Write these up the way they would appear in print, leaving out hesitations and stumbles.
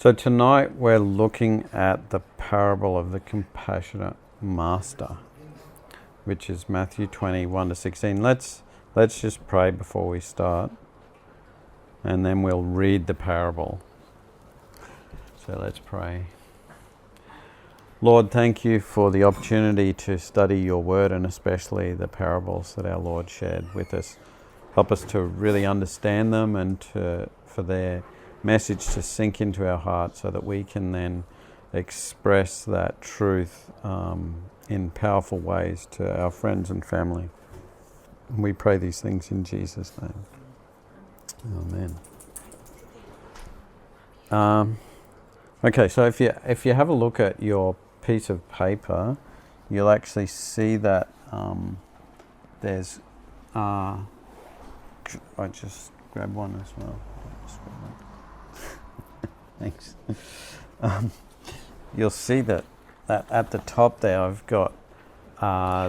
So tonight we're looking at the parable of the compassionate master, which is Matthew 21 to 16. Let's just pray before we start, and then we'll read the parable. So let's pray. Lord, thank you for the opportunity to study your word, and especially the parables that our Lord shared with us. Help us to really understand them and for their message to sink into our heart so that we can then express that truth in powerful ways to our friends and family. And we pray these things in Jesus' name. Amen. Okay, so if you have a look at your piece of paper, you'll actually see that there's I just grab one as well. Thanks. You'll see that at the top there I've got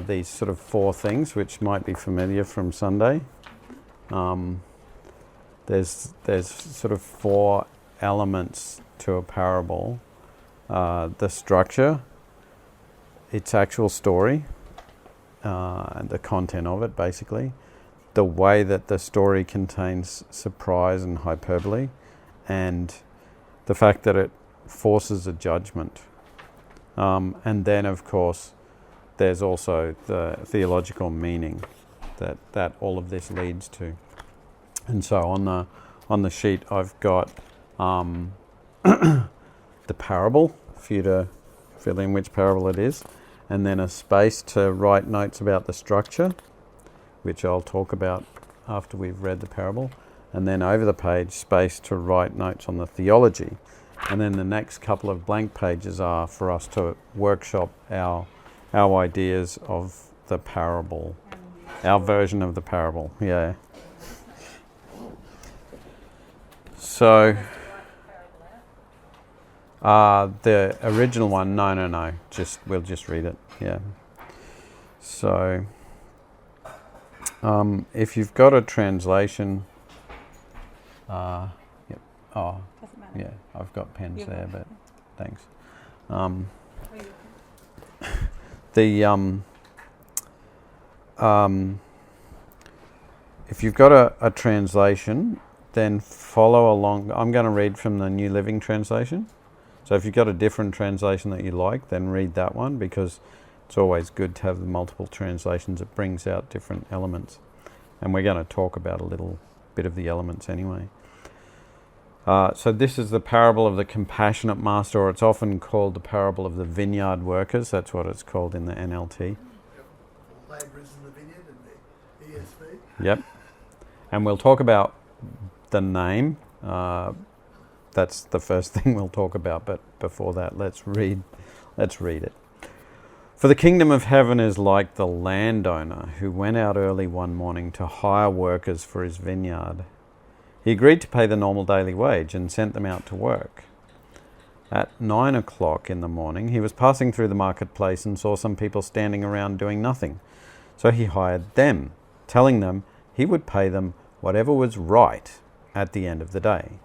these sort of four things which might be familiar from Sunday. There's sort of four elements to a parable. The structure, its actual story, and the content of it basically, the way that the story contains surprise and hyperbole, and the fact that it forces a judgment. And then, of course, there's also the theological meaning that all of this leads to. And so on the sheet I've got the parable for you to fill in which parable it is, and then a space to write notes about the structure, which I'll talk about after we've read the parable. And then over the page, space to write notes on the theology. And then the next couple of blank pages are for us to workshop our ideas of the parable, our version of the parable. Yeah. So, the original one, no. We'll just read it. Yeah. So, if you've got a translation. Yep. Oh, doesn't matter. Yeah, I've got pens there, but thanks. If you've got a translation, then follow along. I'm going to read from the New Living Translation. So if you've got a different translation that you like, then read that one, because it's always good to have the multiple translations. It brings out different elements. And we're going to talk about a little bit of the elements anyway. So this is the parable of the compassionate master, or it's often called the parable of the Vineyard Workers. That's what it's called in the NLT. Labourers in the vineyard and the ESV. Yep. And we'll talk about the name. That's the first thing we'll talk about. But before that, let's read it. For the kingdom of heaven is like the landowner who went out early one morning to hire workers for his vineyard. He agreed to pay the normal daily wage and sent them out to work. At 9 o'clock in the morning, he was passing through the marketplace and saw some people standing around doing nothing. So he hired them, telling them he would pay them whatever was right at the end of the day.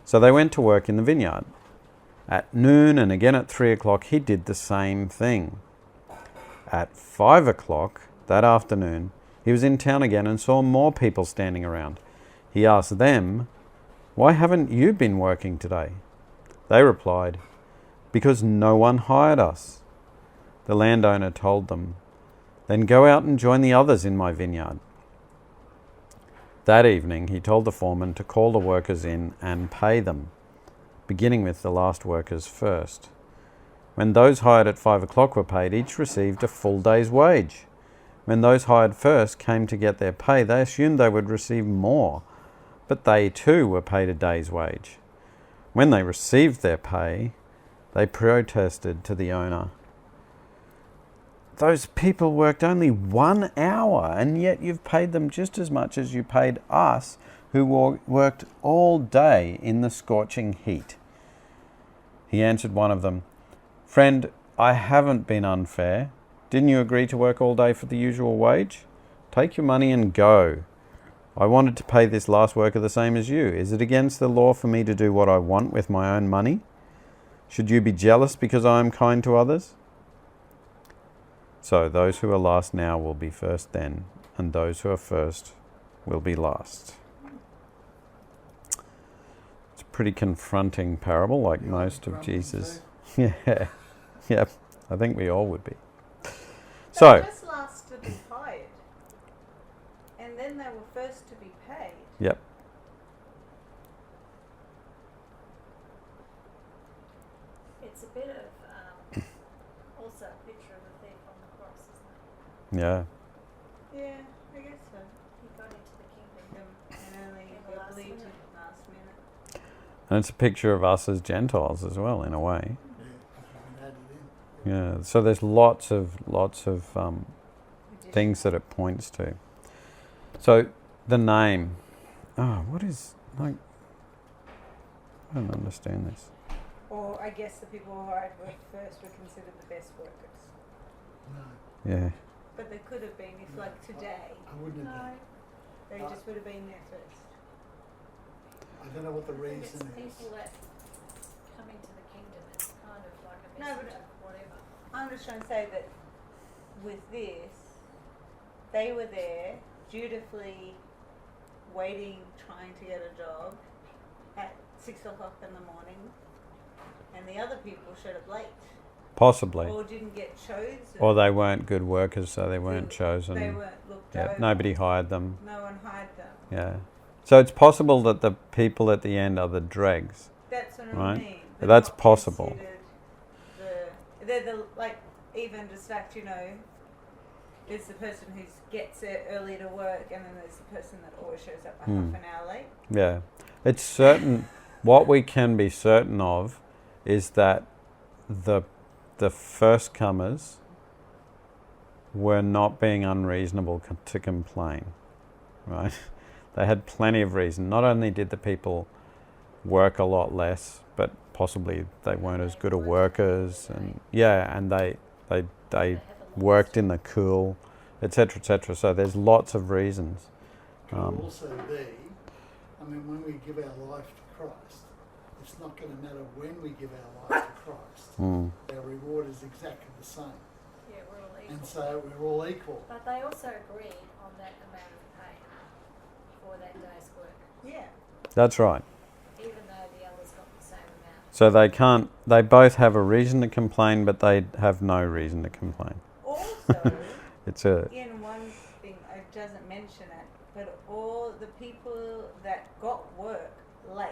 So they went to work in the vineyard. At noon and again at 3 o'clock, he did the same thing. At 5 o'clock that afternoon, he was in town again and saw more people standing around. He asked them, "Why haven't you been working today?" They replied, "Because no one hired us." The landowner told them, "Then go out and join the others in my vineyard." That evening, he told the foreman to call the workers in and pay them, beginning with the last workers first. When those hired at 5 o'clock were paid, each received a full day's wage. When those hired first came to get their pay, they assumed they would receive more, but they too were paid a day's wage. When they received their pay, they protested to the owner, "Those people worked only 1 hour, and yet you've paid them just as much as you paid us, who worked all day in the scorching heat." He answered one of them, "Friend, I haven't been unfair. Didn't you agree to work all day for the usual wage? Take your money and go. I wanted to pay this last worker the same as you. Is it against the law for me to do what I want with my own money? Should you be jealous because I am kind to others? So those who are last now will be first then, and those who are first will be last. It's a pretty confronting parable, like most of Jesus. Yeah, yep. I think we all would be. So just last to be hired, and then they were first to be paid. Yep. It's a bit of also a picture of a thief on the cross, isn't Yeah. it? Yeah, I guess so. He got into the kingdom and only got believed it last minute. And it's a picture of us as Gentiles as well, in a way. Yeah. So there's lots of things that it points to. So the name. Oh, what is like? I don't understand this. Or I guess the people who hired were first were considered the best workers. No, Yeah. But they could have been if, like today, I wouldn't have done. they just would have been there first. I don't know what the I think it's reason is. people that come into the kingdom, it's kind of like a No, message but of whatever. I'm just trying to say that with this, they were there dutifully waiting, trying to get a job at 6 o'clock in the morning, and the other people showed up late. Possibly. Or didn't get chosen. Or they weren't good workers, so they weren't chosen. They weren't looked Yeah. over. Nobody hired them. No one hired them. Yeah. So it's possible that the people at the end are the dregs. That's what Right. I mean. That's not possible. considered they're the, like, even just fact, there's the person who gets there early to work, and then there's the person that always shows up half an hour late. Yeah. It's certain. What we can be certain of is that the first comers were not being unreasonable to complain, right? They had plenty of reason. Not only did the people work a lot less, but possibly they weren't as good a workers, and they worked in the cool, etc., etc. So there's lots of reasons. Could also be, when we give our life to Christ, it's not going to matter when we give our life to Christ. Our reward is exactly the same. Yeah, we're all equal. And so we're all equal. But they also agreed on that amount of pay for that day's work, Yeah. That's right. even though the others got the same amount. So they both have a reason to complain, but they have no reason to complain. Also, It's a, in one thing, it doesn't mention it, but all the people that got work late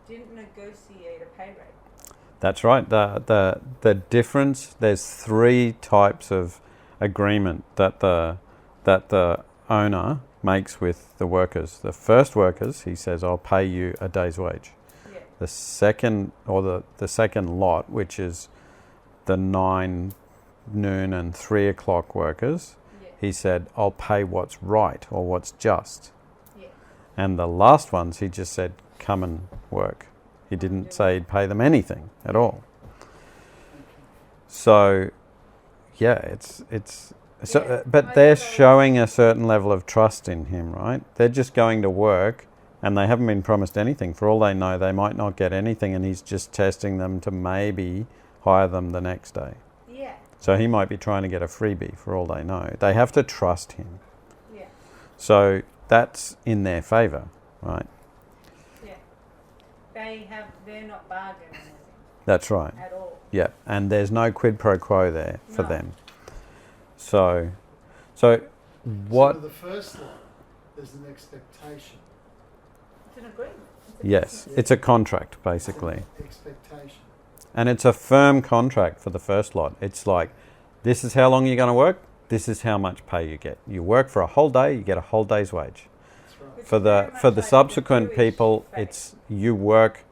didn't negotiate a pay rate. that's right. The difference, there's 3 types of agreement that the owner makes with the workers. The first workers, he says, I'll pay you a day's wage. Yeah. The second, or the second lot, which is the 9, noon and 3 o'clock workers, Yeah. he said, I'll pay what's right or what's just. Yeah. And the last ones, he just said, come and work. He didn't say he'd pay them anything at all. So, yeah, it's so, Yeah. but they're showing a certain level of trust in him, right? They're just going to work, and they haven't been promised anything. For all they know, they might not get anything, and he's just testing them to maybe hire them the next day. Yeah. So he might be trying to get a freebie, for all they know. They have to trust him. Yeah. So that's in their favour, right? Yeah. They're not bargaining with him That's right. at all. Yeah, and there's no quid pro quo there for No. them. So what? So the first lot, there's an expectation. It's an agreement. It's a Yes, business. it's a contract basically, Expectation. and it's a firm contract for the first lot. It's like, this is how long you're going to work. This is how much pay you get. You work for a whole day, you get a whole day's wage. That's right. It's For very the much for the like subsequent Jewish people, faith. it's you work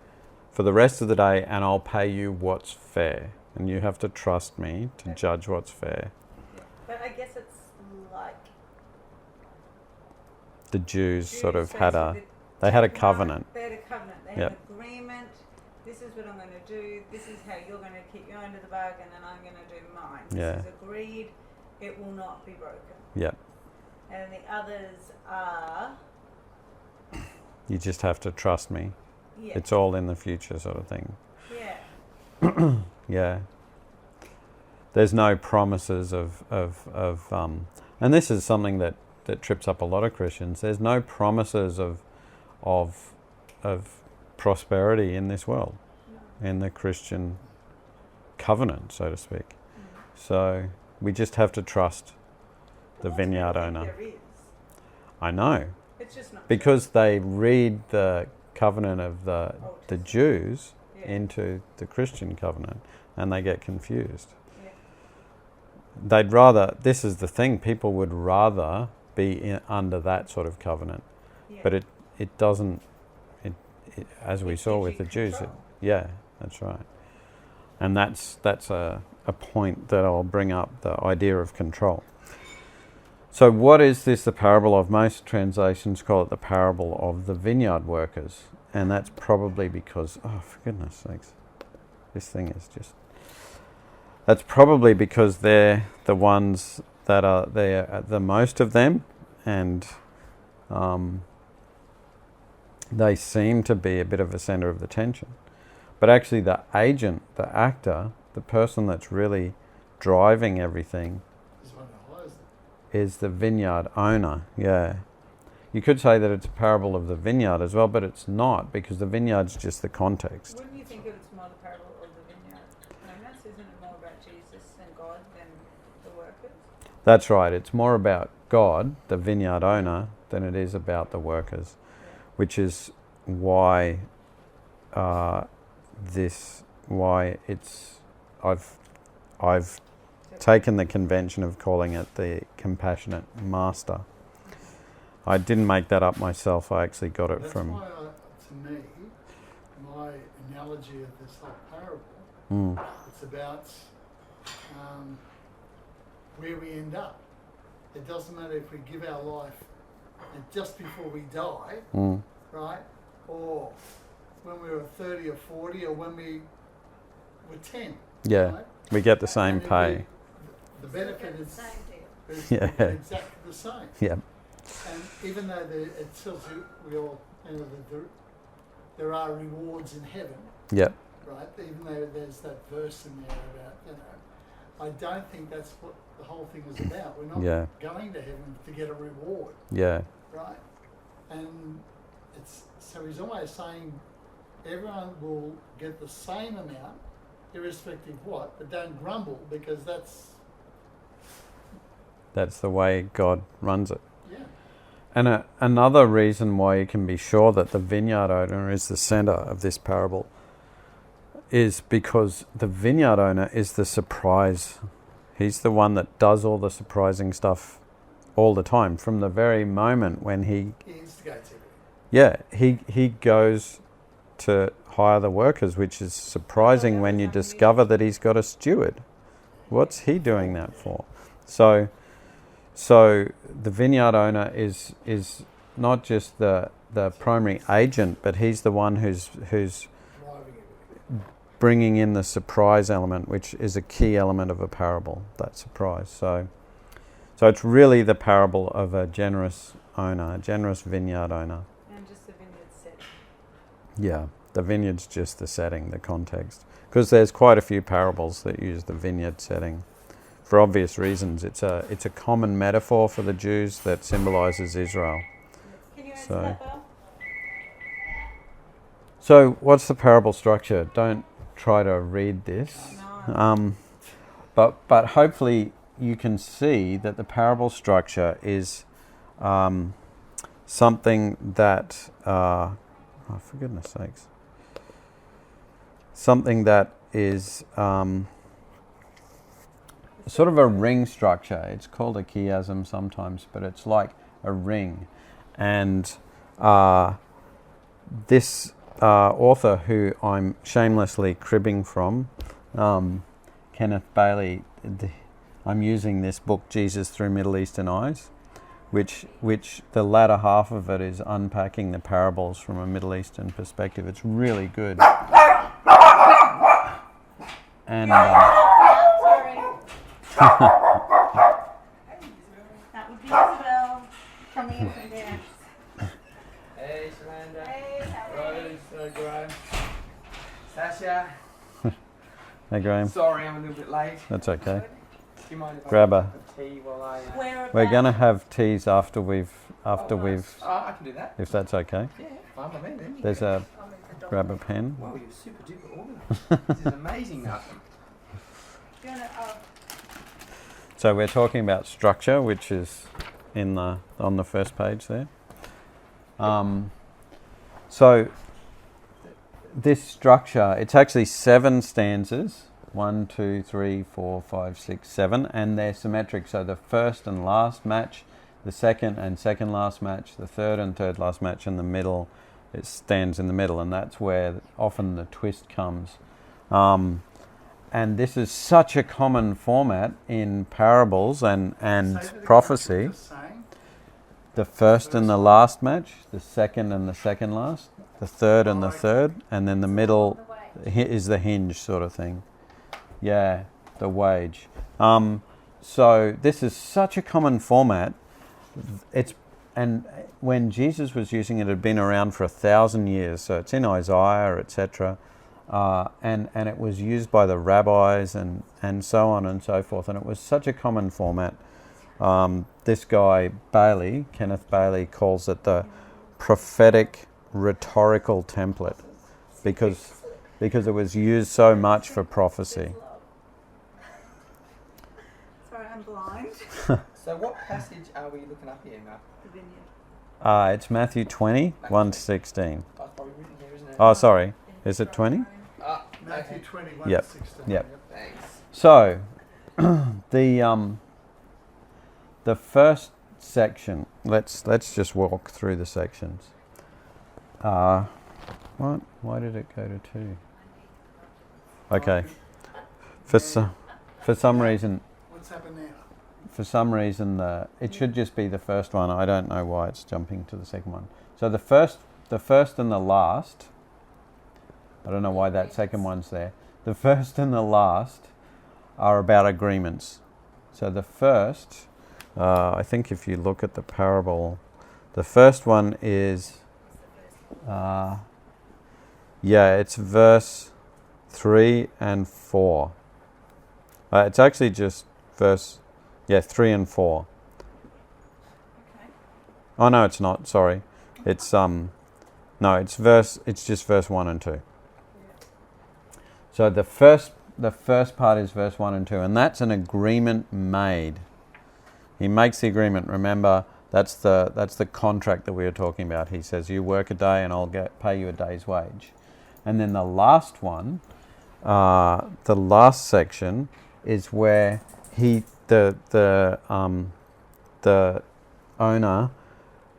for the rest of the day, and I'll pay you what's fair, and you have to trust me to Okay. judge what's fair. But I guess it's like The Jews sort Jews of had face a with they had a the- covenant. They had a covenant. They Yep. had an agreement. This is what I'm going to do. This is how you're going to keep your end of the bargain, and I'm going to do mine. This Yeah. is agreed. It will not be broken. Yeah. and the others are, You just have to trust me. yeah, It's all in the future, sort of thing. yeah, Yeah. There's no promises of and this is something that trips up a lot of Christians. There's no promises of prosperity in this world, in the Christian covenant, so to speak. So we just have to trust the Well, vineyard I owner. think there is. I know, It's just not because they read the covenant of the Jews yeah. into the Christian covenant, and they get confused. Yeah. They'd rather, this is the thing, people would rather be under that sort of covenant, Yeah. but it doesn't, as we It saw gives with you the Jews, control. yeah, that's right. And that's a point that I'll bring up, the idea of control. So what is this the parable of? Most translations call it the parable of the vineyard workers, and that's probably because, oh, for goodness sakes, this thing is just, that's probably because they're the ones that are there, the most of them, and they seem to be a bit of a centre of attention. But actually the agent, the actor, the person that's really driving everything Is one who hires them. is the vineyard owner, yeah. You could say that it's a parable of the vineyard as well, but it's not, because the vineyard's just the context. Wouldn't you think it's more the parable of the vineyard owners? Isn't it more about Jesus and God than the workers? That's right, it's more about God, the vineyard owner, than it is about the workers, which is why I've taken the convention of calling it the compassionate master. I didn't make that up myself, I actually got it That's from... why, to me, my analogy of this whole parable, Mm, it's about where we end up. It doesn't matter if we give our life and just before we die, mm, right? Or when we were 30 or 40, or when we were 10. yeah, Right? we get the same And pay. the benefit The is same deal. Yeah. exactly the same. Yeah, And even though it tells you, we all know that there are rewards in heaven, yeah, right? Even though there's that verse in there about, I don't think that's what the whole thing is about. We're not Yeah. going to heaven to get a reward, yeah, right? And so he's almost saying everyone will get the same amount, irrespective of what, but don't grumble, because that's the way God runs it. yeah. And another reason why you can be sure that the vineyard owner is the centre of this parable is because the vineyard owner is the surprise. He's the one that does all the surprising stuff all the time, from the very moment when he Instigates everything. yeah, he goes to hire the workers, which is surprising when you discover that he's got a steward. What's he doing that for? So the vineyard owner is not just the primary agent, but he's the one who's Driving everything. bringing in the surprise element, which is a key element of a parable, that surprise. So it's really the parable of a generous owner, a generous vineyard owner. And just the vineyard setting. Yeah, the vineyard's just the setting, the context. Because there's quite a few parables that use the vineyard setting. For obvious reasons, it's a common metaphor for the Jews that symbolises Israel. Can you answer So- that, Belle? So what's the parable structure? Don't try to read this. No. But hopefully you can see that the parable structure is something that, oh, for goodness sakes, something that is sort of a ring structure. It's called a chiasm sometimes, but it's like a ring. And this author, who I'm shamelessly cribbing from, Kenneth Bailey, I'm using this book, Jesus Through Middle Eastern Eyes, which the latter half of it is unpacking the parables from a Middle Eastern perspective. It's really good. And Sorry. That would be Isabel. Natasha. Hey, Graham. Sorry, I'm a little bit late. That's okay. Do you mind if Grab I a- have tea while I... We're going to have teas after we've, Oh, nice. Oh, I can do that. if that's okay. Yeah, fine by me then. There's a, I'll move the dog. grab a pen. Wow, you're super duper organised. This is amazing, Nathan. Do you wanna, oh, So we're talking about structure, which is on the first page there. So this structure, it's actually 7 stanzas. 1, 2, 3, 4, 5, 6, 7, and they're symmetric. So the first and last match, the second and second last match, the third and third last match, and the middle, it stands in the middle, and that's where often the twist comes. And this is such a common format in parables and Say that again, prophecy. just saying. The first and the last match, the second and the second last, the third and the third, and then the middle is the hinge sort of thing. Yeah, the wage. So this is such a common format. And when Jesus was using it, it had been around for 1,000 years. So it's in Isaiah, etc. And it was used by the rabbis and so on and so forth. And it was such a common format. This guy, Bailey, Kenneth Bailey, calls it the prophetic rhetorical template because it was used so much for prophecy. sorry, I'm blind. So what passage are we looking up here, Mark? The vineyard. It's Matthew 20, 1 to 16. Oh, it's probably written here, isn't it? Oh, sorry. Is it 20? Ah, Matthew okay. 21, Yep. 16. Yep. Thanks. So, the first section. Let's just walk through the sections. What? Why did it go to 2? Okay. For some reason, What's happened now? it should just be the first one. I don't know why it's jumping to the second one. So the first and the last. I don't know why that second one's there. The first and the last are about agreements. So the first, I think if you look at the parable, the first one is, it's verse 3 and 4. It's actually just verse, 3 and 4. Okay. Oh no, it's not. Sorry, it's It's just verse 1 and 2. So the first part is verse 1 and 2, and that's an agreement made. He makes the agreement. Remember, that's the contract that we were talking about. He says, "You work a day, and I'll pay you a day's wage." And then the last one, the last section, is where the owner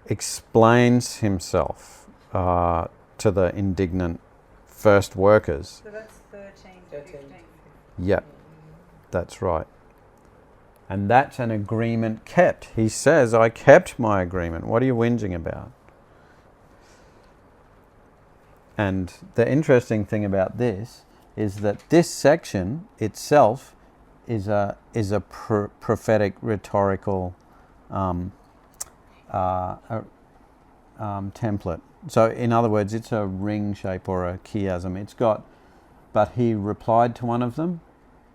explains himself to the indignant first workers. So that's 13 to 15. Yep, that's right. And that's an agreement kept. He says, "I kept my agreement. What are you whinging about?" And the interesting thing about this is that this section itself is a prophetic rhetorical template. So in other words, it's a ring shape or a chiasm. But he replied to one of them,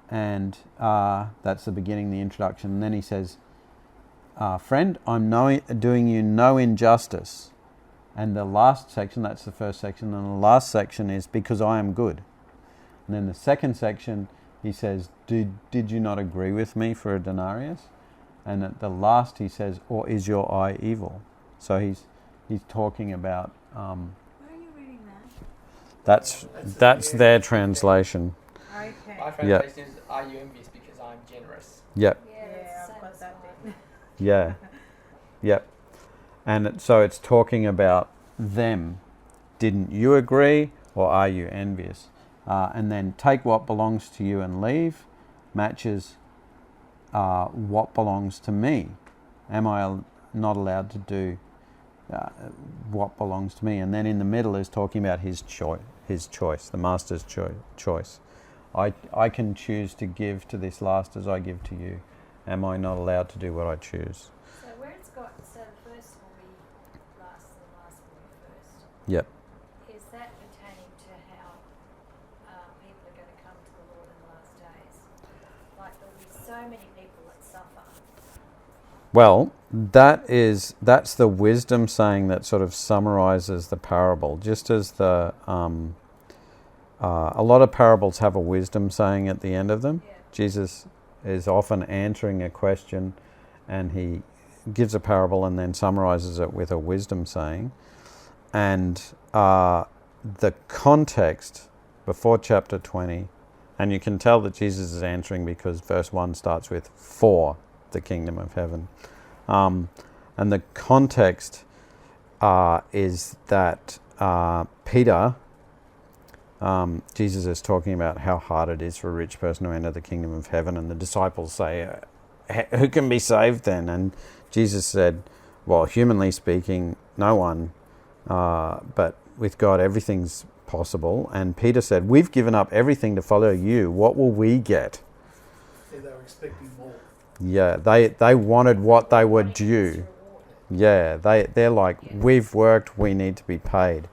and that's the beginning, the introduction. And then he says, "Friend, I'm doing you no injustice." And the last section, that's the first section, and the last section is "because I am good." And then the second section, he says, did you not agree with me for a denarius? And at the last he says, "or is your eye evil?" So he's talking about... Where are you reading that? That's their translation. Okay. My translation is, "Are you envious because I'm generous?" Yep. Yeah, I've got that bit. Yeah. Yep. And so it's talking about them. Didn't you agree, or are you envious? And then "take what belongs to you and leave" matches what belongs to me. Am I not allowed to do what belongs to me? And then in the middle is talking about his choice, the master's choice. I can choose to give to this last as I give to you. Am I not allowed to do what I choose? So where it's got, so the first will be last and the last will be first. Yep. Is that pertaining to how many people that suffer. Well, that's the wisdom saying that sort of summarizes the parable. Just as a lot of parables have a wisdom saying at the end of them. Yeah. Jesus is often answering a question, and he gives a parable and then summarizes it with a wisdom saying. And the context before chapter 20, and you can tell that Jesus is answering because verse 1 starts with "for the kingdom of heaven." And the context is that Peter, Jesus is talking about how hard it is for a rich person to enter the kingdom of heaven, and the disciples say, "Who can be saved then?" And Jesus said, "Well, humanly speaking, no one, but with God everything's possible." And Peter said, "We've given up everything to follow you. What will we get?" Yeah, they were expecting more. Yeah, they wanted what they were due. Yeah, they're like, "We've worked, we need to be paid."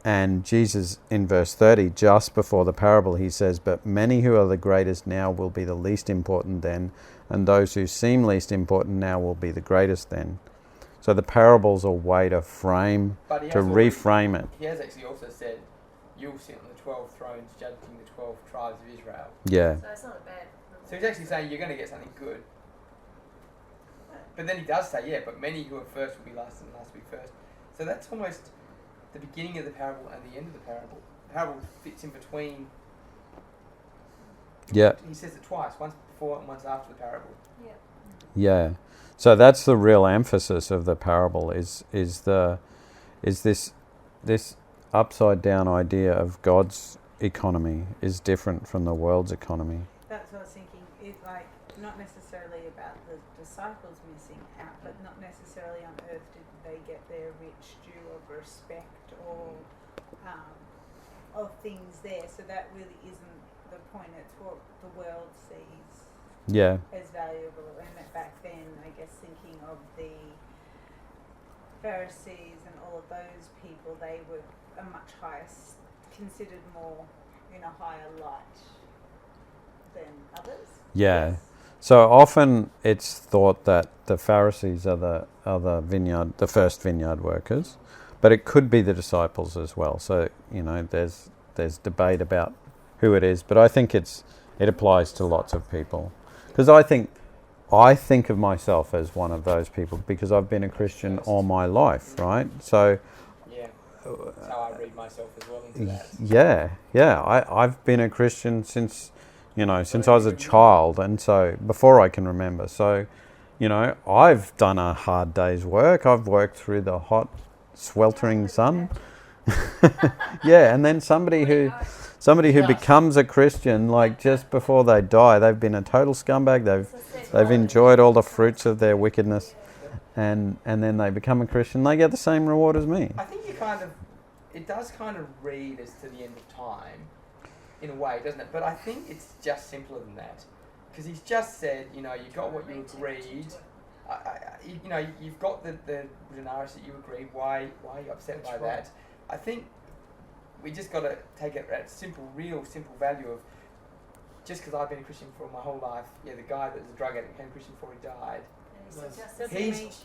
And Jesus, in verse 30, just before the parable, he says, "But many who are the greatest now will be the least important then, and those who seem least important now will be the greatest then." So the parable's a way to frame, But he to has already- reframe it. He has actually also said, "You'll sit on the 12 thrones judging the 12 tribes of Israel." Yeah, So it's not a bad. So he's actually saying you're going to get something good. But then he does say, "Yeah, but many who are first will be last, and last will be first." So that's almost the beginning of the parable and the end of the parable. The parable fits in between. yeah, He says it twice, once before and once after the parable. Yeah. yeah. So that's the real emphasis of the parable is this upside down idea of God's economy is different from the world's economy. That's what I was thinking. It's like not necessarily about the disciples missing out, but not necessarily on earth did they get their rich due of respect or of things there. So that really isn't the point. It's what the world sees Yeah, as valuable. And that back then, I guess, thinking of the Pharisees and all of those people, they were a much higher, considered more in a higher light than others. yeah. Yes. So often it's thought that the Pharisees are the first vineyard workers, but it could be the disciples as well. So there's debate about who it is, but I think it applies to lots of people, because I think of myself as one of those people because I've been a Christian all my life, right? So Yeah, that's how I read myself as well into that. I've been a Christian since I was a child, and so before I can remember. So, I've done a hard day's work. I've worked through the hot, sweltering sun. Yeah, and then somebody who becomes a Christian, like just before they die, they've been a total scumbag. They've enjoyed all the fruits of their wickedness, and then they become a Christian. They get the same reward as me. I think it does kind of read as to the end of time, in a way, doesn't it? But I think it's just simpler than that, because he's just said, you got what you agreed. You've got the denarius that you agreed. Why are you upset by that? I think we just got to take it at real simple value of, just because I've been a Christian for my whole life, the guy that was a drug addict became a Christian before he died.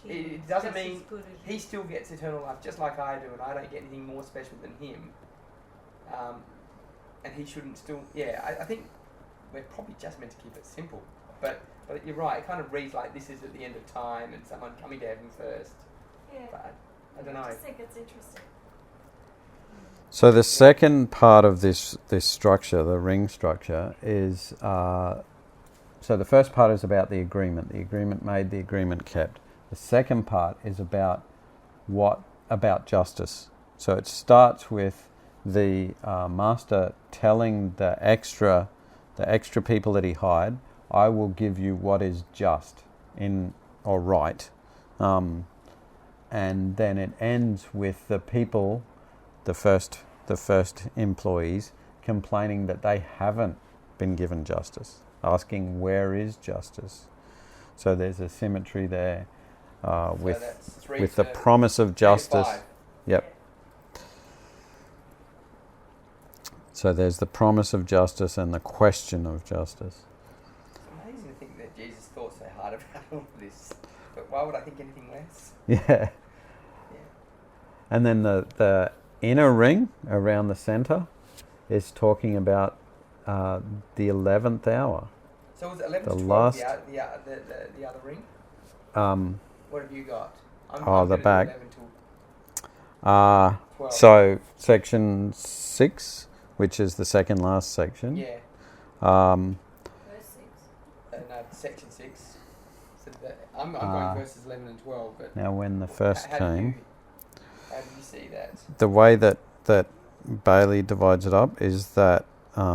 It doesn't mean he still gets eternal life just like I do, and I don't get anything more special than him. And he shouldn't still. I think we're probably just meant to keep it simple. But you're right. It kind of reads like this is at the end of time and someone coming to heaven first. Yeah. But I don't know. I just think it's interesting. So the second part of this structure, the ring structure, is so the first part is about the agreement. The agreement made, the agreement kept. The second part is about justice. So it starts with the master telling the extra people that he hired, "I will give you what is just or right," and then it ends with the people, the first employees, complaining that they haven't been given justice, asking where is justice. So there's a symmetry there with the promise of justice. Yep. So there's the promise of justice and the question of justice. It's amazing to think that hard about all of this. But why would I think anything less? Yeah. Yeah. And then the inner ring around the center is talking about the 11th hour. So was it 11 The to 12 last- the other ring? What have you got? I'm the gonna do back. 11 till 12. So section 6, which is the second last section. Yeah. Verse 6. No, section 6. So I'm going verses 11 and 12. But Now when the first how came, how do you see that? the way that Bailey divides it up is that Or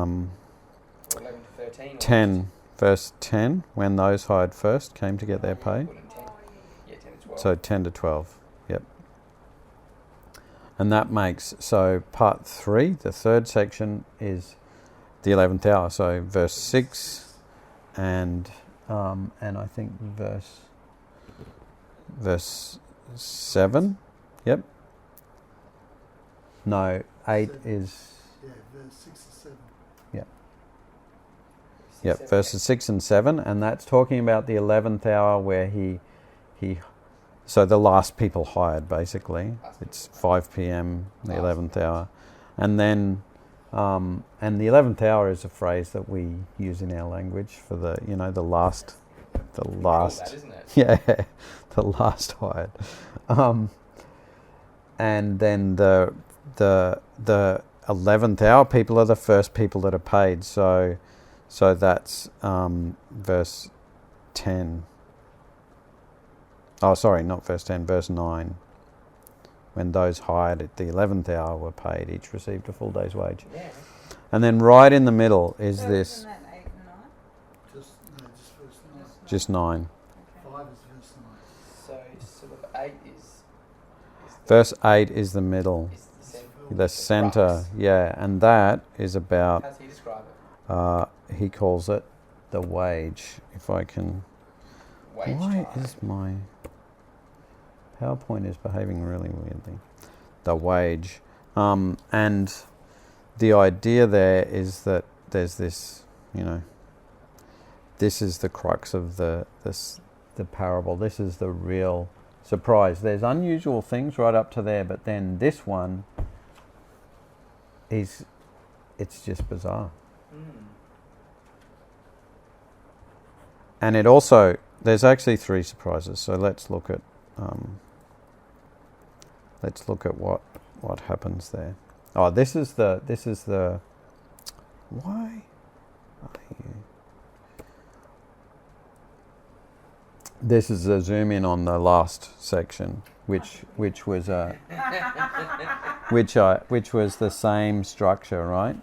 11 to 13? Or 10, verse 10, when those hired first came to get their pay. Put in 10. Yeah, 10 to 12. So 10 to 12, yep. And that makes, so part 3, the third section, is the 11th hour. So verse 6 and I think verse 7, yep. No, 8 is, Yeah, verse 6 or 7. yep, 7, verses 6 and 7, and that's talking about the 11th hour where he so the last people hired, basically. It's 5 p.m., the 11th hour. And then, and the 11th hour is a phrase that we use in our language for the, the last, That, isn't it? yeah, the last hired. And then the 11th hour people are the first people that are paid. So that's verse 10. Oh, sorry, not verse 10, verse 9. When those hired at the 11th hour were paid, each received a full day's wage. Yeah. And then right in the middle is So this, isn't that 8 and 9? Just verse 9. just 9. Okay. 5 is verse 9. So sort of 8 is Verse 8 is the middle, is the center. the center, yeah, and that is about, How does he describe it? he calls it the wage, if I can. Wage Why time. is my PowerPoint is behaving really weirdly? The wage. And the idea there is that there's this, this is the crux of the parable. This is the real surprise. There's unusual things right up to there, but then this one it's just bizarre. Mm. And it also, there's actually 3 surprises. So let's look at what happens there. Oh, this is the why are you? This is a zoom in on the last section, which was which was the same structure, right?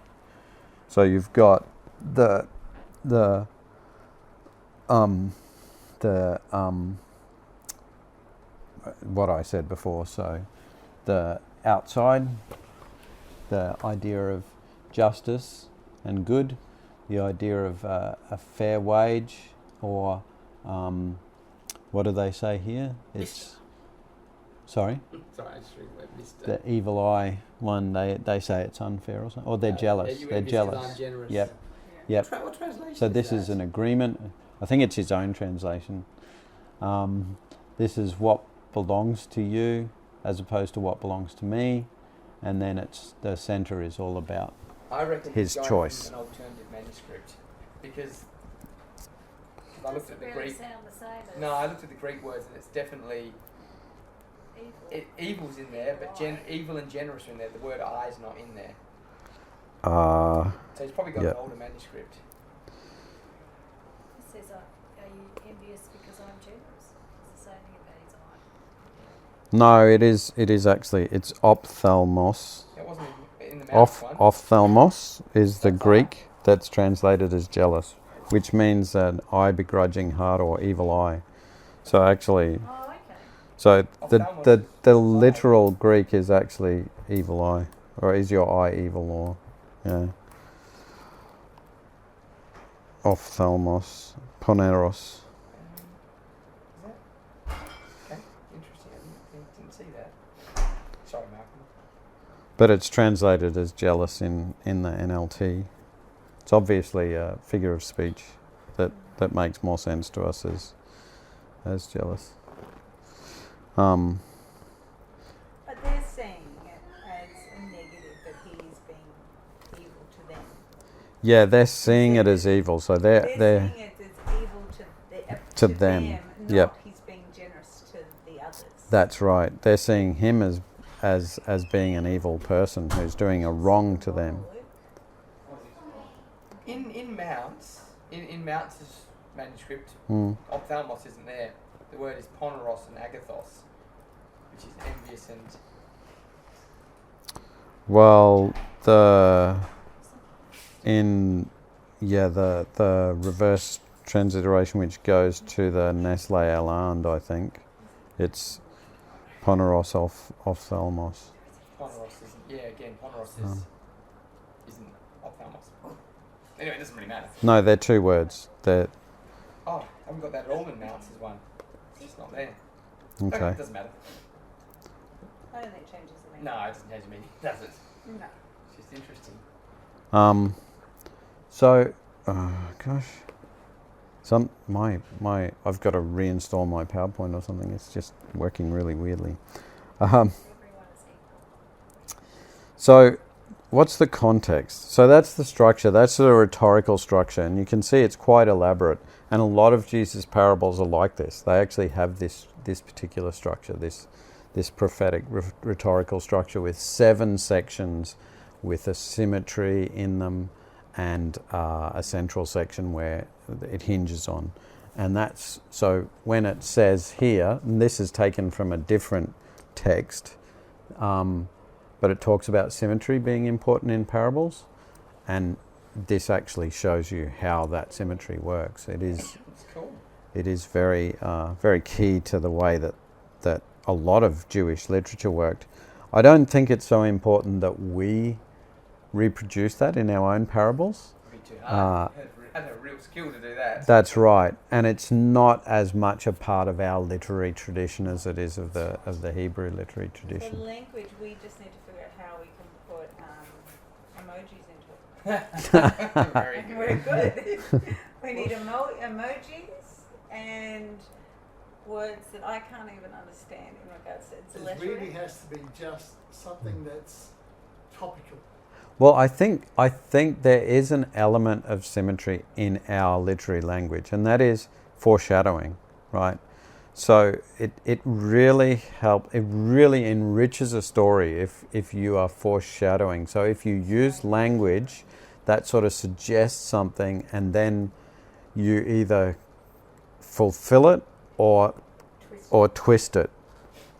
So you've got the what I said before. So the outside, the idea of justice and good, the idea of a fair wage, or what do they say here? It's sorry, Sorry, I just missed the evil eye one. They say it's unfair or something, or they're jealous. They're jealous. I'm generous. Yep. Yep. What translation? So this is is an agreement. I think it's his own translation. This is what belongs to you as opposed to what belongs to me, and then it's the center is all about I reckon his it's going choice. from an alternative manuscript because I looked at the Doesn't Greek. really sound the same as No, I looked at the Greek words and it's definitely evil. evil's in there, but evil and generous are in there. The word "I" is not in there, so he's probably got Yep. an older manuscript. It says, are you envious because I'm generous? It's the same thing about his eye. No, it is actually, it's ophthalmos. It wasn't in the mouth one. Ophthalmos is the That's Greek that's translated as jealous, which means an eye begrudging heart or evil eye. So actually, Oh, okay. so Ophthalmos the is literal Greek is actually evil eye, or is your eye evil, or yeah. Ophthalmos, poneros. Is that okay? Interesting. I didn't see that. Sorry, Malcolm. But it's translated as jealous in the NLT. It's obviously a figure of speech that makes more sense to us as as jealous. But they're seeing it as a negative that he's being evil to them. Yeah, they're seeing it as evil, so they're They're seeing it as evil to them. not Yep. he's being generous to the others. That's right. They're seeing him as being an evil person who's doing a wrong to them. In Mounts, in Mounts' manuscript, Mm. ophthalmos isn't there. The word is poneros and agathos, which is envious and Well, the reverse transliteration which goes to the Nestle Aland, I think, it's poneros ophthalmos. poneros isn't. Poneros isn't ophthalmos. Anyway, it doesn't really matter. No, they're two words. They're Oh, I haven't got that at all in Mounts as one. It's just not there. okay. It doesn't matter. I don't think it changes the meaning. No, it doesn't change the meaning, does it? No. It's just interesting. So, gosh, I've got to reinstall my PowerPoint or something. It's just working really weirdly. Everyone is equal. So, what's the context? So that's the structure. That's the rhetorical structure, and you can see it's quite elaborate. And a lot of Jesus' parables are like this. They actually have this particular structure, this prophetic rhetorical structure with 7 sections, with a symmetry in them, and a central section where it hinges on. And that's so when it says here, and this is taken from a different text. But it talks about symmetry being important in parables, and this actually shows you how that symmetry works. It's cool. It is very very key to the way that a lot of Jewish literature worked. I don't think it's so important that we reproduce that in our own parables. It'd be too hard. I'd have a real skill to do that. That's right, and it's not as much a part of our literary tradition as it is of the Hebrew literary The tradition. language, we just need to figure out how we can put emojis into it. Very good. We're good. We need emojis and words that I can't even understand in regards to its It lettering. really has to be just something that's topical. Well, I think there is an element of symmetry in our literary language, and that is foreshadowing, right? So it really enriches a story if you are foreshadowing. So if you use language that sort of suggests something, and then you either fulfill it or twist it.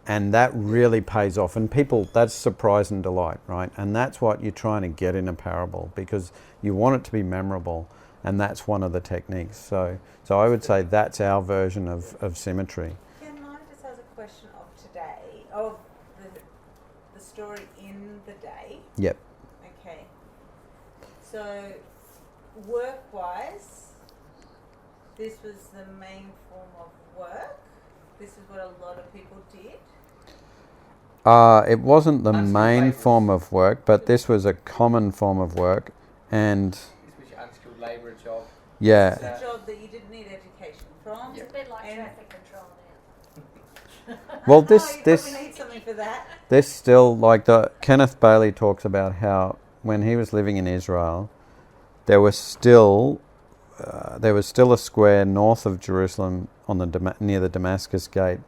And that really pays off. And people, that's surprise and delight, right? And that's what you're trying to get in a parable, because you want it to be memorable. And that's one of the techniques. So I would say that's our version of symmetry. Can I just ask a question of today, of the story in the day? Yep. Okay. So, work-wise, this was the main form of work. This is what a lot of people did. It wasn't the Unskilled main labourers. form of work, but this was a common form of work. And This was your unskilled labourer job. yeah, It's a job that you didn't need education from. It's a bit like And- traffic control now. well, Oh, this you this probably need something for that. this still, like Kenneth Bailey talks about how when he was living in Israel, there was still a square north of Jerusalem on near the Damascus Gate,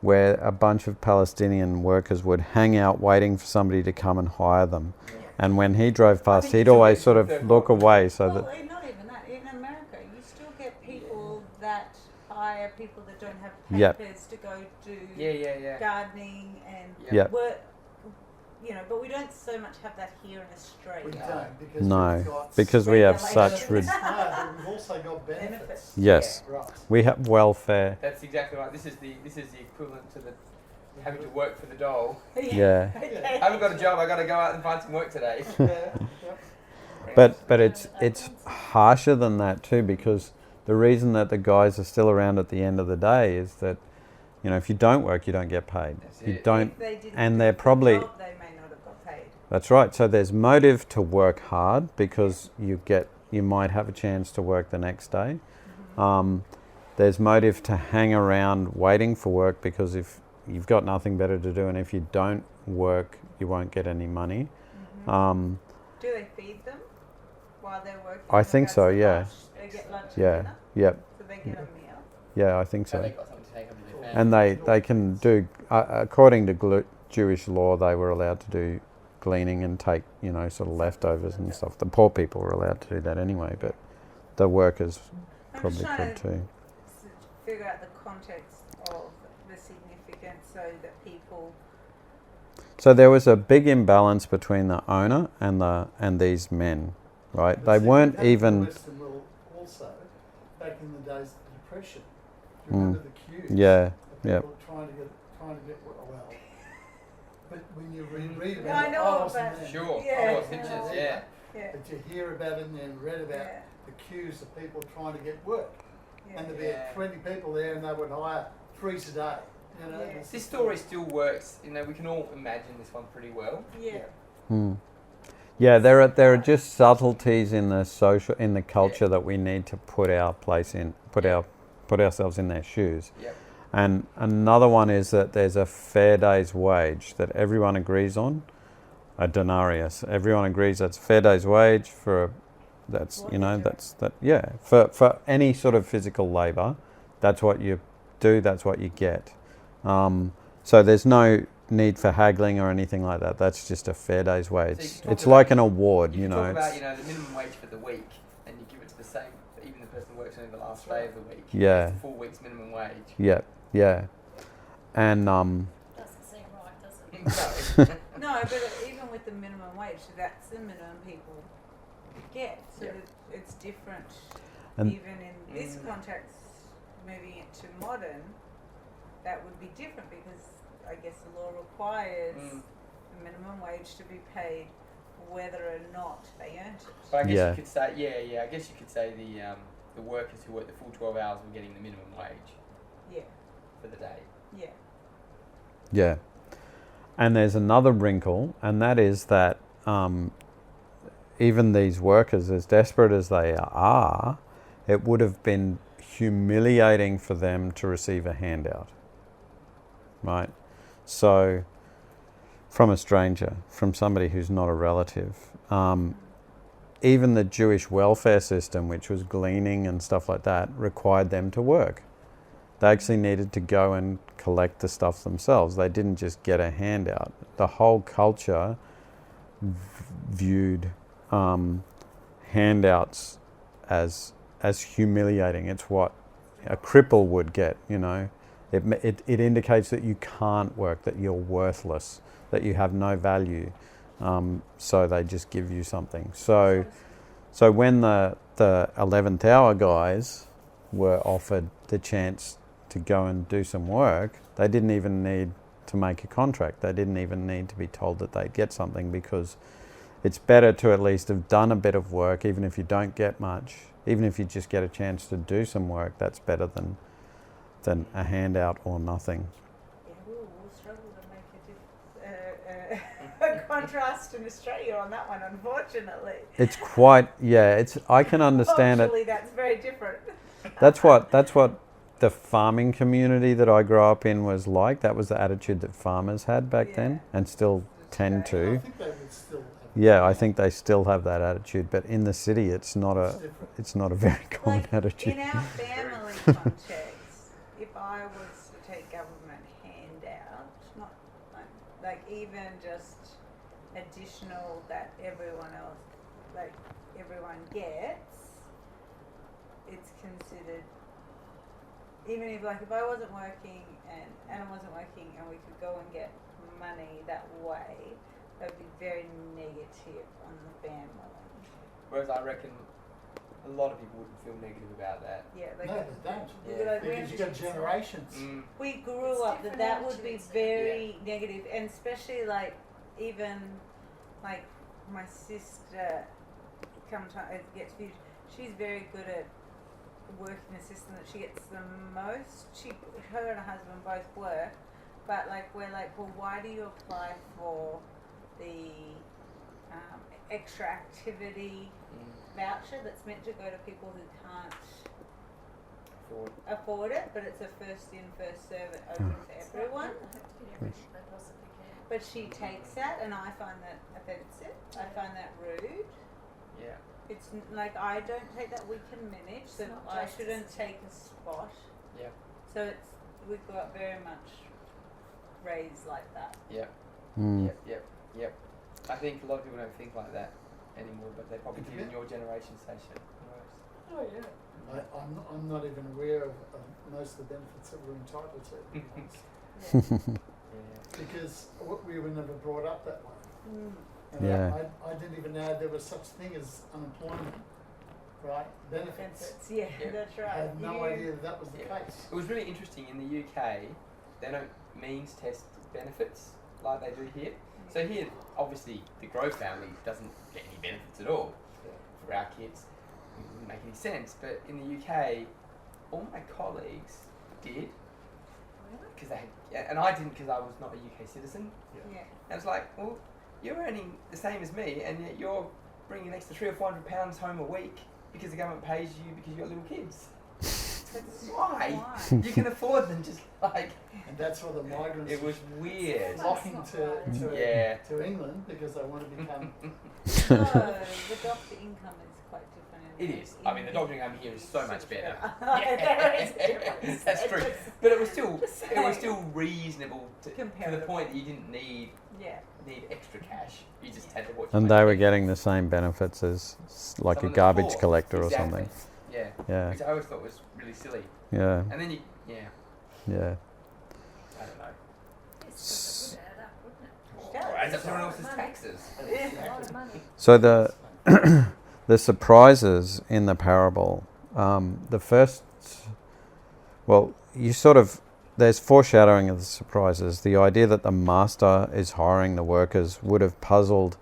where a bunch of Palestinian workers would hang out waiting for somebody to come and hire them. And when he drove past, he'd always sort of look away so Well, that not even that. In America, you still get people that hire people that don't have Yep. papers to go do Yeah. gardening and Yep. work. But we don't so much have that here in We Australia. don't, because no, we've got because we have regulations. such No, but we've also got benefits. yes, Right. we have welfare. That's exactly right. This is the equivalent to the having to work for the dole. Yeah. Okay. I haven't got a job. I got to go out and find some work today. Yep. But it's harsher than that too, because the reason that the guys are still around at the end of the day is that, if you don't work, you don't get paid. That's You it. don't. If they didn't and do they're the probably- job, they may not have got paid. That's right. So there's motive to work hard because you might have a chance to work the next day. There's motive to hang around waiting for work, because if you've got nothing better to do, and if you don't work, you won't get any money. Do they feed them while they're working? I think so, yeah. Lunch? They get lunch and Yeah, dinner? yep, So they get a meal? yeah, I think So so. they got something to take home to their And family. they can do, according to Jewish law, they were allowed to do gleaning and take, sort of leftovers and stuff. The poor people were allowed to do that anyway, but the workers I'm probably just trying could to too. figure out the context of the significance so that people. So there was a big imbalance between the owner and these men, right? But They see, weren't we had even. the Western world also, back in the days of the Depression. Do you remember the queues? Yeah, The yeah. people trying to get well. But when you read Yeah, I about it, know wasn't about- there. Sure, Yeah. sure, pictures, yeah. Yeah. But you hear about it and read about Yeah. the queues of people trying to get work. Yeah. And there'd be Yeah. 20 people there and they would hire 3 a day. Yeah. It's This just- story still works. We can all imagine this one pretty well. Yeah. Yeah, there are just subtleties in the culture that we need to put ourselves in their shoes. Yep. And another one is that there's a fair day's wage that everyone agrees on, a denarius. Everyone agrees that's a fair day's wage for for any sort of physical labour. That's what you do. That's what you get. So there's no need for haggling or anything like that. That's just a fair day's wage. So you can talk It's about- like an award, You can talk it's- about, the minimum wage for the week, and you give it to the same, even the person who works only the last day of the week. Yeah. It's a full week's minimum wage. Yeah, yeah. And Doesn't seem right, does it? No. No, but even with the minimum wage, that's the minimum people get. So Yeah. it's different. And- Even in this context, moving it to modern, that would be different because I guess the law requires the minimum wage to be paid whether or not they earned it. But I guess Yeah. you could say, I guess you could say the workers who work the full 12 hours were getting the minimum wage Yeah, for the day. yeah. yeah. And there's another wrinkle, and that is that even these workers, as desperate as they are, it would have been humiliating for them to receive a handout, right? So, from a stranger, from somebody who's not a relative. Even the Jewish welfare system, which was gleaning and stuff like that, required them to work. They actually needed to go and collect the stuff themselves. They didn't just get a handout. The whole culture viewed handouts as humiliating. It's what a cripple would get, It indicates that you can't work, that you're worthless, that you have no value. So they just give you something. So when the 11th hour guys were offered the chance to go and do some work, they didn't even need to make a contract. They didn't even need to be told that they'd get something, because it's better to at least have done a bit of work, even if you don't get much. Even if you just get a chance to do some work, that's better than a handout or nothing. Yeah, we'll struggle to make a contrast in Australia on that one, unfortunately. It's quite, I can understand it. Culturally, that's very different. That's what the farming community that I grew up in was like. That was the attitude that farmers had back then, and still tend I to. think they would still have Yeah, I think they still have that attitude, but in the city, it's not different. a very common Like, attitude. in our family context, if I was to take government handout, not like even just additional that everyone gets, it's considered. Even if I wasn't working and Anna wasn't working and we could go and get money that way, that would be very negative on the family. Whereas I reckon a lot of people wouldn't feel negative about that. Yeah, No, they don't. Yeah. Because you've got generations. We grew It's up different that would be attitudes. very negative, and especially even my sister gets viewed. She's very good at working the system that she gets the most. Her and her husband both work, but we're well, why do you apply for the extra activity voucher that's meant to go to people who can't afford it, but it's a first in, first served, open to everyone. But she takes that, and I find that offensive. I find that rude. Yeah. It's like I don't take that we can manage, so not I justice. shouldn't take a spot. Yeah. So it's we've got very much raised like that. Yeah. Mm. Yep. I think a lot of people don't think like that anymore, but they probably did in your generation station. Oh yeah. I'm not even aware of most of the benefits that we're entitled to. To be honest. Yeah. Because we were never brought up that way. Mm. And Yeah. I didn't even know there was such thing as unemployment, right? Benefits. Benefits. Yeah, Yeah. that's I right. had no idea that was the Yeah. case. It was really interesting in the UK. They don't means test benefits like they do here. So here, obviously, the Grove family doesn't get any benefits at all for our kids. It wouldn't make any sense. But in the UK, all my colleagues did. Because they had, and I didn't because I was not a UK citizen. Yeah. And it's like, well, you're earning the same as me, and yet you're bringing an extra £300 or £400 home a week because the government pays you because you've got little kids. Why? You can afford them just like. And that's why the migrants It was weird. flocking Yeah. to England because they want to become. No, the doctor income is quite different. It is. I mean, the doctoring home here is so much better. There is a difference. That's true. Just- But it was still just it was saying. still reasonable to the Comparable. point that you didn't need Yeah. extra cash. You just had to watch. And your they were money. getting the same benefits as like Some a of the garbage poor. collector or Exactly. something. Yeah. Yeah, Which I always thought was really silly. yeah, And then yeah, yeah. I don't know. Yes, but it would add up, wouldn't it? Yeah. Or adds up to everyone else's taxes. A lot of money. So the surprises in the parable, the first, well, you sort of, there's foreshadowing of the surprises. The idea that the master is hiring the workers would have puzzled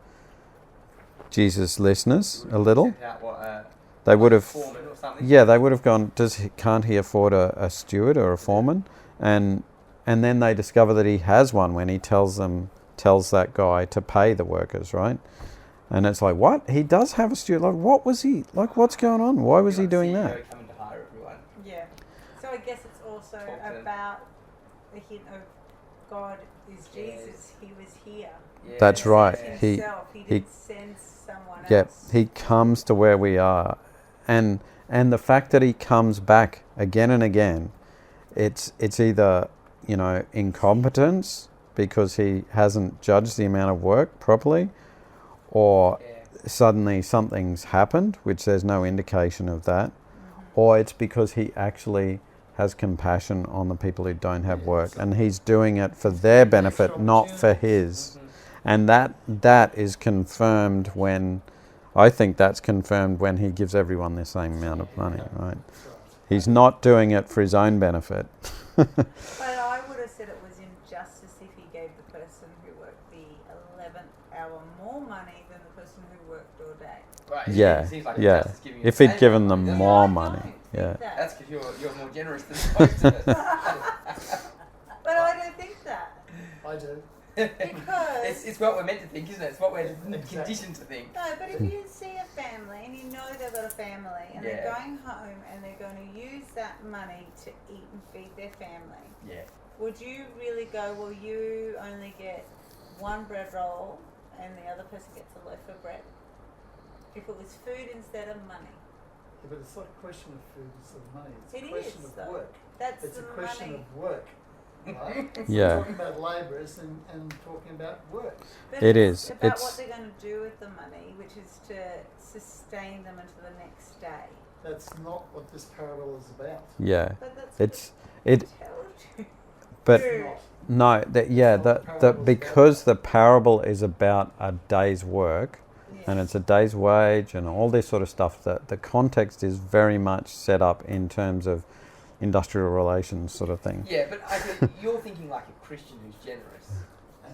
Jesus' listeners a little. Sent out what, They would have, foreman or something. yeah, they would have gone, can't he afford a steward or a foreman? And then they discover that he has one when he tells that guy to pay the workers, right? And it's like, what? He does have a steward. Like, what was he, like, what's going on? Why was he doing that? CEO coming to hire everyone. Yeah. So I guess it's also Talk to them. about the hint of God is Yes. Jesus. He was here. Yeah. That's right. He He- himself. He he- didn't send someone Yep, else. he comes to where we are, and the fact that he comes back again and again, it's either, you know, incompetence because he hasn't judged the amount of work properly, or Yeah. suddenly something's happened, which there's no indication of that, or it's because he actually has compassion on the people who don't have work, and he's doing it for their benefit, not for his. Mhm. And that is confirmed when, I think that's confirmed when he gives everyone the same amount of money, right? He's not doing it for his own benefit. But I would have said it was injustice if he gave the person who worked the 11th hour more money than the person who worked all day. Right. Yeah, It seems like yeah. justice giving you If the he'd same given amount them of more I money, don't think yeah. that. That's because you're more generous than most of us. But I don't think that. I do. Because it's what we're meant to think, isn't it? It's what we're Exactly. conditioned to think. no, but if you see a family and you know they've got a family and they're Yeah. going home and they're going to use that money to eat and feed their family, Yeah. would you really go, well, you only get one bread roll and the other person gets a loaf of bread? If it was food instead of money. Yeah, but it's not a question of food, it's of money. It's It a question is, of though. work. That's It's a the question money. of work. Right? Yeah. We're talking about labourers and talking about work. But It it's is. about It's- what they're going to do with the money, which is to sustain them until the next day. That's not what this parable is about. Yeah, But that's it's what it, it tells you. but It's not. no, yeah, It's not what the that parable's because the parable is about a day's work, Yes. and it's a day's wage and all this sort of stuff, that the context is very much set up in terms of industrial relations sort of thing. Yeah, but I think you're thinking like a Christian who's generous,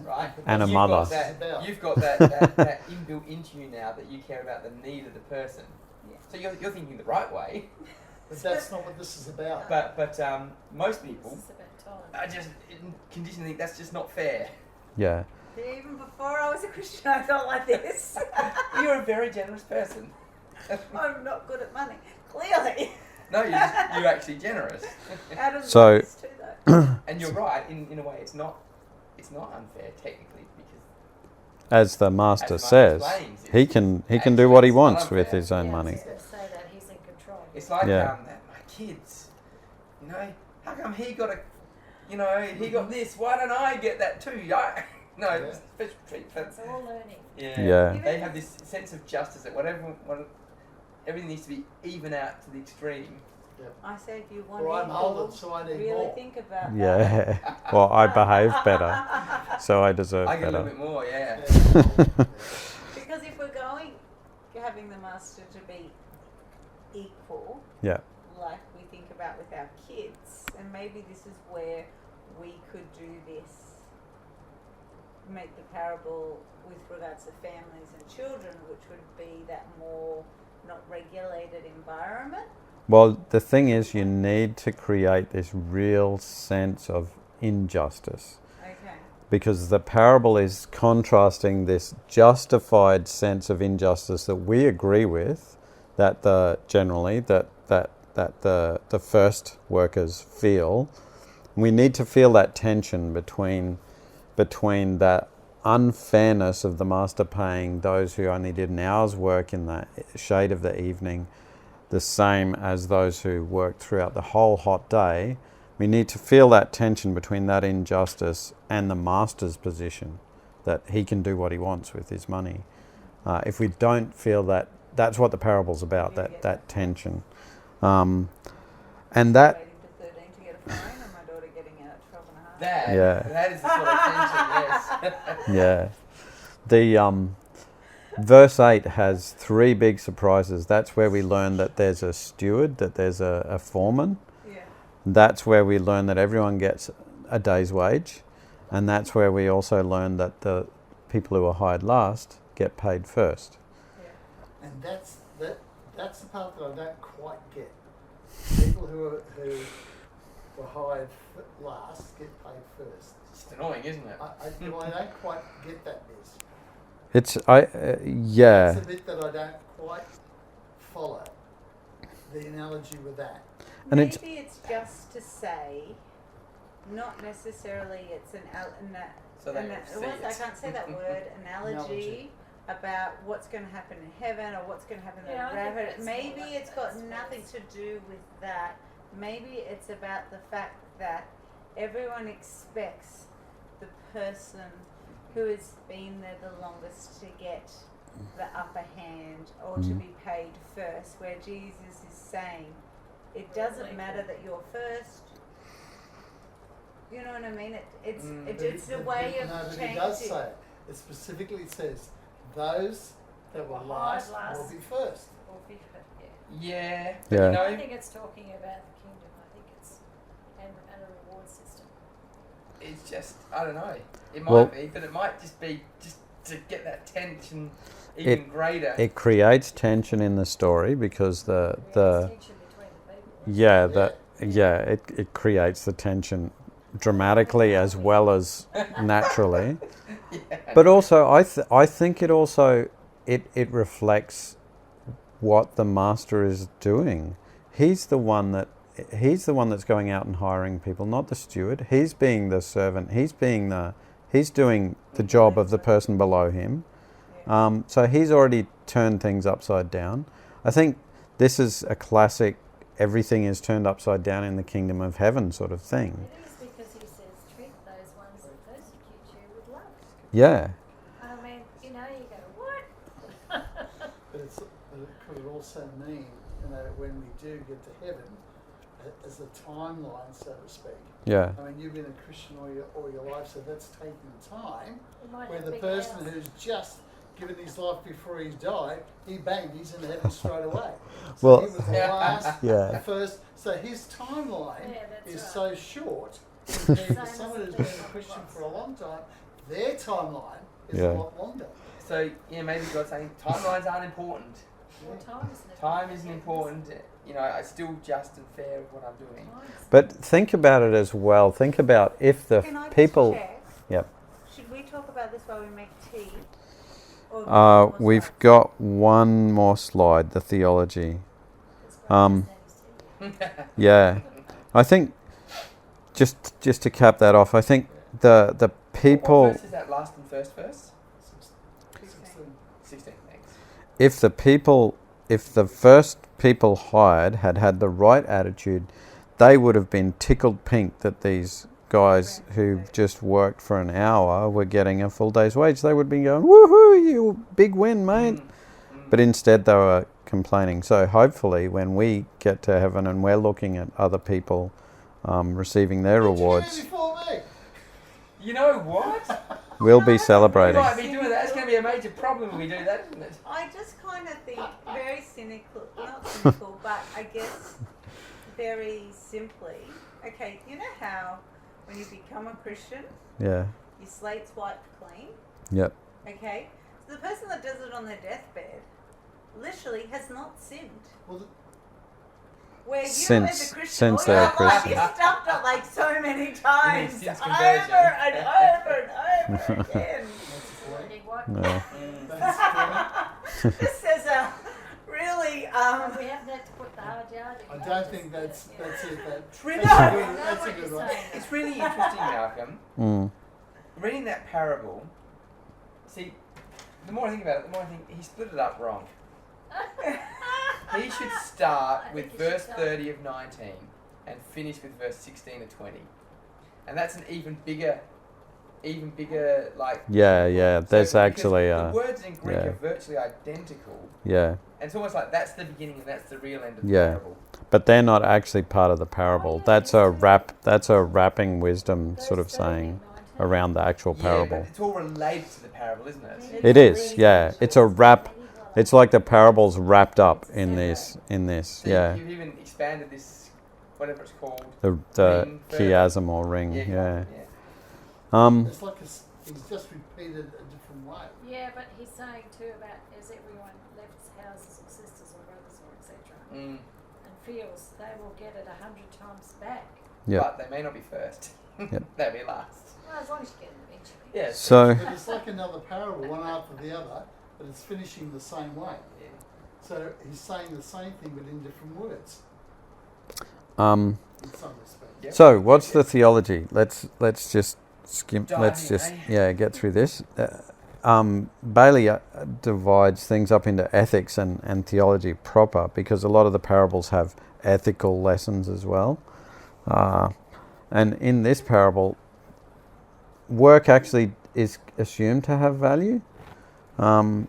right? but And a that's You've what mother. got this is that, about. you've got that inbuilt into you now that you care about the need of the person. Yeah. So you're thinking the right way, But that's not what this is about. but most people This is about are time. just conditioned to think that's just not fair. Yeah, Even before I was a Christian, I felt like this. You're a very generous person. I'm not good at money. Clearly. No, you're actually generous. Out of So- this too, though. And you're right, in a way, it's not unfair technically because As the master as the says, master explains, he can do what he it's wants unfair. with his own Yeah, I money. was going to say that he's in control. it's like Yeah. my kids, how come he got he got this? Why don't I get that too? No, Yeah. special treatment. It's all learning. Yeah. They have this sense of justice that everything needs to be even out to the extreme. I say if you want Or I'm equal, older, so I need really more. think about that. Yeah. Well, I behave better, so I deserve I get a little better. bit more, yeah. Because if we're having the master to be equal, Yeah. like we think about with our kids, and maybe this is where we could do this, make the parable with regards to families and children, which would be that more not regulated environment. Well, the thing is, you need to create this real sense of injustice. Okay. Because the parable is contrasting this justified sense of injustice that we agree with, that the first workers feel. We need to feel that tension between that unfairness of the master paying those who only did an hour's work in the shade of the evening, the same as those who worked throughout the whole hot day. We need to feel that tension between that injustice and the master's position, that he can do what he wants with his money. If we don't feel that, that's what the parable's about, that tension. And that, Waiting to 13 to get a fine, and my daughter getting out at 12 and a half. That is the sort of tension, yes. yeah. The verse 8 has 3 big surprises. That's where we learn that there's a steward, that there's a foreman. Yeah. That's where we learn that everyone gets a day's wage. And that's where we also learn that the people who are hired last get paid first. And that's the part that I don't quite get. People who were hired last get paid first. It's annoying, isn't it? I don't quite get that bit. It's It's yeah. the bit that I don't quite follow. The analogy with that. And Maybe it's- it's just to say, not necessarily it's So they I all see it. can't say that word, analogy Analogy. about what's going to happen in heaven or what's going to happen in Yeah, I think heaven. that's Maybe more like it's got those nothing words. to do with that. Maybe it's about the fact that everyone expects the person who has been there the longest to get the upper hand or to be paid first, where Jesus is saying, it doesn't matter that you're first. You know what I mean? It's a way of no, but changing. it does say it. It specifically says those that were last will be first. Or be fit, Yeah. Yeah. But you I know, think it's talking about the kingdom. I think it's and a reward system. it's just, I don't know. It might Well- be, but it might just be just to get that tension even greater. It creates tension in the story because the It's tension between the people. it creates the tension dramatically as well as naturally. But also I think it also it reflects what the master is doing. He's the one that's going out and hiring people, not the steward. He's being the servant. He's doing the job of the person below him. So he's already turned things upside down. I think this is a classic everything is turned upside down in the kingdom of heaven sort of thing. It is because he says treat those ones that persecute you with love. Yeah. I mean, you go, what? But could it also mean, when we do get to heaven, as a timeline, so to speak? Yeah. I mean, you've been a Christian all your life, so that's taking time. You might Where have the big person house. who's just given his life before he's died, he's in heaven straight away. So Well- he was the last, Yeah. the first. So his timeline Yeah, that's is right. so short compared Same to as someone the who's been a people Christian of for a long time. Their timeline is Yeah. a lot longer. So, maybe God's saying timelines aren't important. Well, time isn't Time isn't important. It's still just and fair with what I'm doing. But think about it as well. Think about if the Can I just people. check? Yep. Should we talk about this while we make tea? Or We've got one more slide, the theology. Um, Yeah, I think just to cap that off, I think the people, What verse is that? Last and first verse? 16. 16, thanks. if the first people hired had the right attitude, they would have been tickled pink that these guys who've just worked for an hour were getting a full day's wage. They would have been going, woohoo, you big win, mate. But instead they were complaining. So hopefully when we get to heaven and we're looking at other people receiving their rewards, Before me. You know what? we'll be We celebrating. might be doing that. That's going to be a major problem when we do that, isn't it? I just kind of think very cynical, not cynical, but I guess very simply. Okay, you know how when you become a Christian, Yeah. your slate's wiped clean. Yep. Okay, so the person that does it on their deathbed literally has not sinned. Well, Where you Since- as a Christian, since all they're your a life, Christian. you've stuffed up like so many times, since over conversion. and over and over again. Already what? No. that's This is a really We haven't had to put the hard yard in. I don't think that's it. It's really, That's a good one. it's really interesting, Malcolm. Mm. Reading that parable, see, the more I think about it, the more I think he split it up wrong. He should start I with think you should verse start. 30 of 19 and finish with verse 16 of 20. And that's an even bigger like... Yeah, So, there's because actually the words in Greek yeah. are virtually identical. yeah. And it's almost like that's the beginning and that's the real end of the Yeah. parable. But they're not actually part of the parable. yeah, That's a it's- that's a wrapping wisdom Those sort of 30 saying and 19. around the actual Yeah, parable. but it's all related to the parable, isn't it? It is, yeah. It's a wrap. It's like the parable's wrapped up in this. So Yeah. you've even expanded this, whatever it's called. The ring further. chiasm or ring. Yeah. It's like he's just repeated a different way. Yeah, but he's saying too about as everyone left houses or sisters or brothers or etc. Mm. and feels they will get it 100 times back. Yeah. But they may not be first. Yep. They'll be last. Well, as long as you get it eventually. Yeah. So But it's like another parable, one after the other, but it's finishing the same way. Yeah. So he's saying the same thing but in different words, um. in some respects. Yep. So what's the theology? Let's just skim. Dive Let's in, just eh? get through this. Bailey divides things up into ethics and theology proper because a lot of the parables have ethical lessons as well. And in this parable, work actually is assumed to have value, and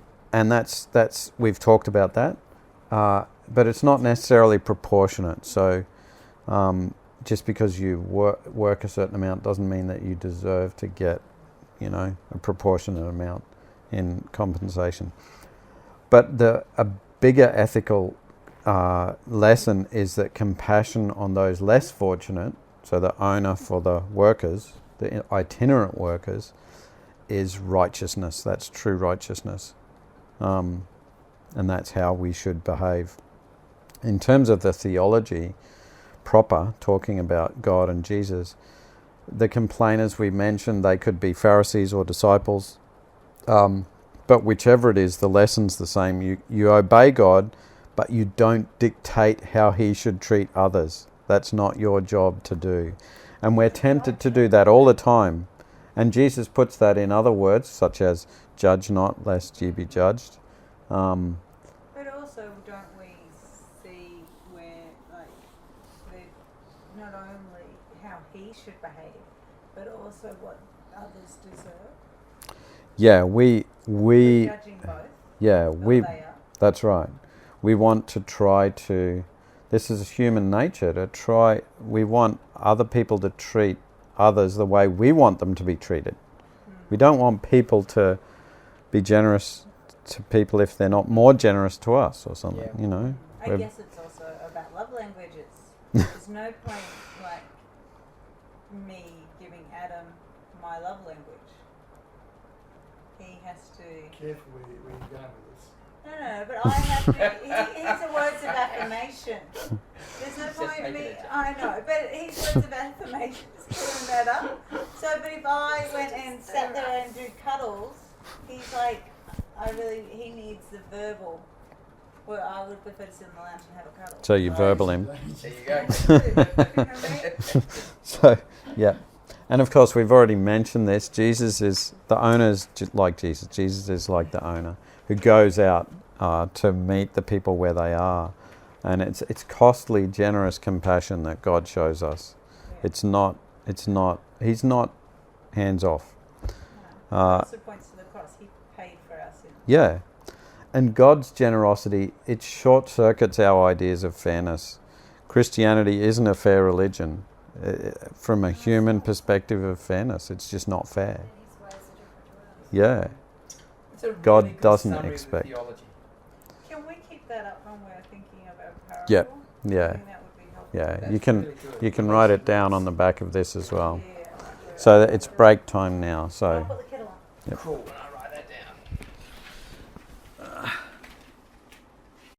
that's we've talked about that, but it's not necessarily proportionate. So just because you work a certain amount doesn't mean that you deserve to get, a proportionate amount in compensation. But a bigger ethical lesson is that compassion on those less fortunate, so the owner for the workers, the itinerant workers, is righteousness. That's true righteousness. And that's how we should behave. In terms of the theology proper, talking about God and Jesus, the complainers we mentioned, they could be Pharisees or disciples. But whichever it is, the lesson's the same. You obey God, but you don't dictate how he should treat others. That's not your job to do. And we're tempted to do that all the time. And Jesus puts that in other words, such as, judge not, lest ye be judged. But also, don't we see where, not only how he should behave, but also what others deserve? Yeah, we're Judging both. yeah, or we, they are. that's right. We want to try to, this is human nature, we want other people to treat others the way we want them to be treated. We don't want people to be generous to people if they're not more generous to us or something, Yeah. I guess it's also about love languages. There's no point like me giving Adam my love language. He has to. Careful where you're going with this. No, but I have to. He's a words of affirmation. There's no Just point in make me. it a joke. I know, but his words of affirmation is putting that up. So, but if I went and sat there and do cuddles, he's like, he needs the verbal Well, I would prefer to sit in the lounge and have a cuddle. So you verbal him. There you go. So, yeah. And of course, we've already mentioned this. Jesus is, the owner's like Jesus. Jesus is like the owner who goes out to meet the people where they are. And it's costly, generous compassion that God shows us. Yeah. He's not hands off. No. Also points to the cross. He paid for our sin. Yeah. And God's generosity, it short circuits our ideas of fairness. Christianity isn't a fair religion. From a human perspective of fairness, it's just not fair. And his ways are different to ours. Yeah. It's a really God good doesn't summary of expect. theology. Can we keep that up when we're thinking of our parable? Yep. I Yeah. think that would be helpful. Yeah. That's You can really good. you can write it down on the back of this as well. Yeah. So it's break time now. I'll So put the kettle on. Yep. Cool.